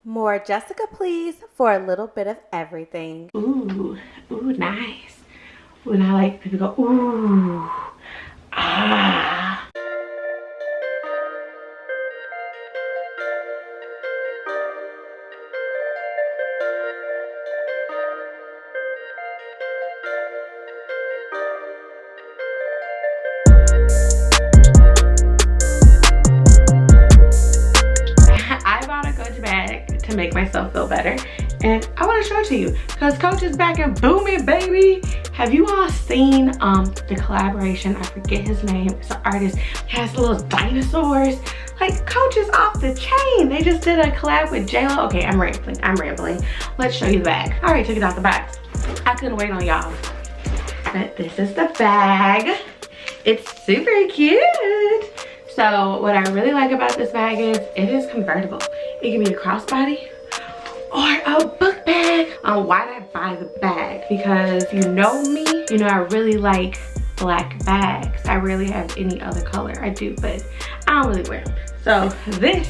More Jessica, please, for a little bit of everything. Ooh, ooh, nice. When I like people go, ooh, ah. I bought a Coach bag to make myself feel better, and I want to show it to you because Coach is back and booming, baby. Have you all seen the collaboration? I forget his name. It's an artist. He has little dinosaurs. Like, Coach is off the chain. They just did a collab with J-Lo. Okay, I'm rambling. Let's show you the bag. I already took it out the box. I couldn't wait on y'all. But this is the bag. It's super cute. So what I really like about this bag is it is convertible. It can be a crossbody or a book bag. Why did I buy the bag? Because if you know me, you know I really like black bags. I rarely have any other color. I do, but I don't really wear them. So this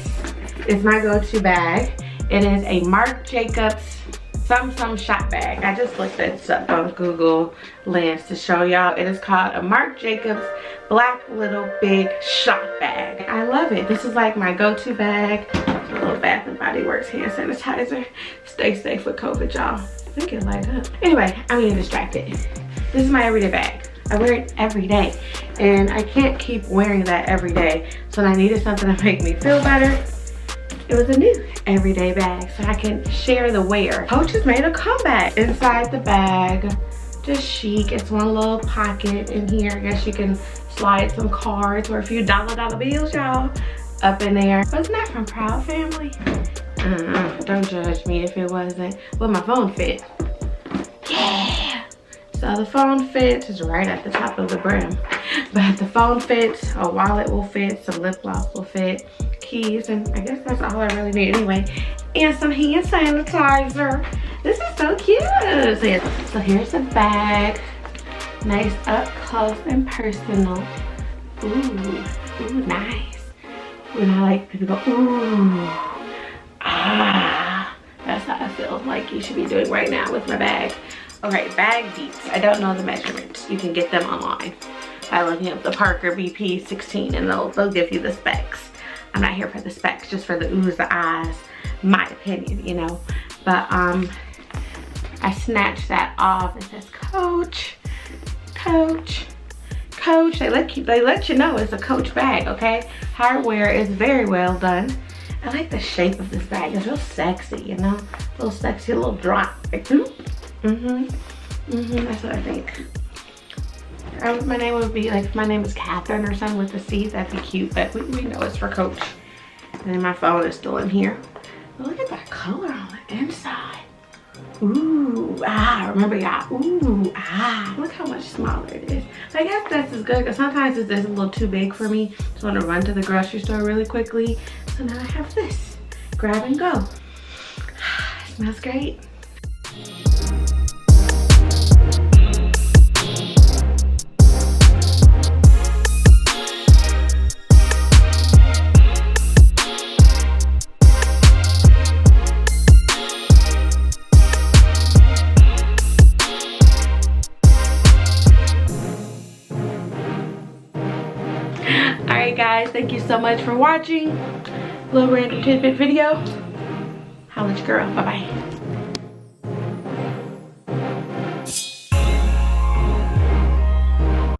is my go-to bag. It is a Marc Jacobs some shop bag. I just looked this up on Google Lens to show y'all. It is called a Marc Jacobs black little big shop bag. I love it. This is like my go-to bag. It's a little Bath and Body Works hand sanitizer. Stay safe with COVID, y'all. I think it light up. Anyway, I'm getting distracted. This is my everyday bag. I wear it every day, and I can't keep wearing that every day. So I needed something to make me feel better. It was a new everyday bag so I can share the wear. Coach has made a comeback. Inside the bag, just chic. It's one little pocket in here. I guess you can slide some cards or a few dollar bills, y'all, up in there. Wasn't that from Proud Family? Don't judge me if it wasn't. Well, my phone fit. Yeah. So the phone fits is right at the top of the brim. But the phone fits, a wallet will fit, some lip gloss will fit, keys, and I guess that's all I really need anyway. And some hand sanitizer. This is so cute. So here's the bag. Nice up close and personal. Ooh, ooh, nice. When I like people go, ooh, ah. That's how I feel like you should be doing right now with my bag. Okay, bag deets. I don't know the measurements. You can get them online by looking up the Parker BP 16 and they'll give you the specs. I'm not here for the specs, just for the oohs, the ahs, my opinion, you know. But I snatched that off. It says Coach, Coach, Coach. They let you know it's a Coach bag, okay? Hardware is very well done. I like the shape of this bag. It's real sexy, you know? A little sexy, a little drop. Like, that's what I think. My name would be like, if my name is Catherine or something with a C, that'd be cute, but we know it's for Coach. And then my phone is still in here. But look at that color on the inside. Ooh, ah, remember y'all, ooh, ah. Look how much smaller it is. I guess that's as good, because sometimes it's just a little too big for me. Just want to run to the grocery store really quickly. So now I have this, grab and go. Smells great. Alright guys, thank you so much for watching. Little random tidbit video. Holla at your girl. Bye bye.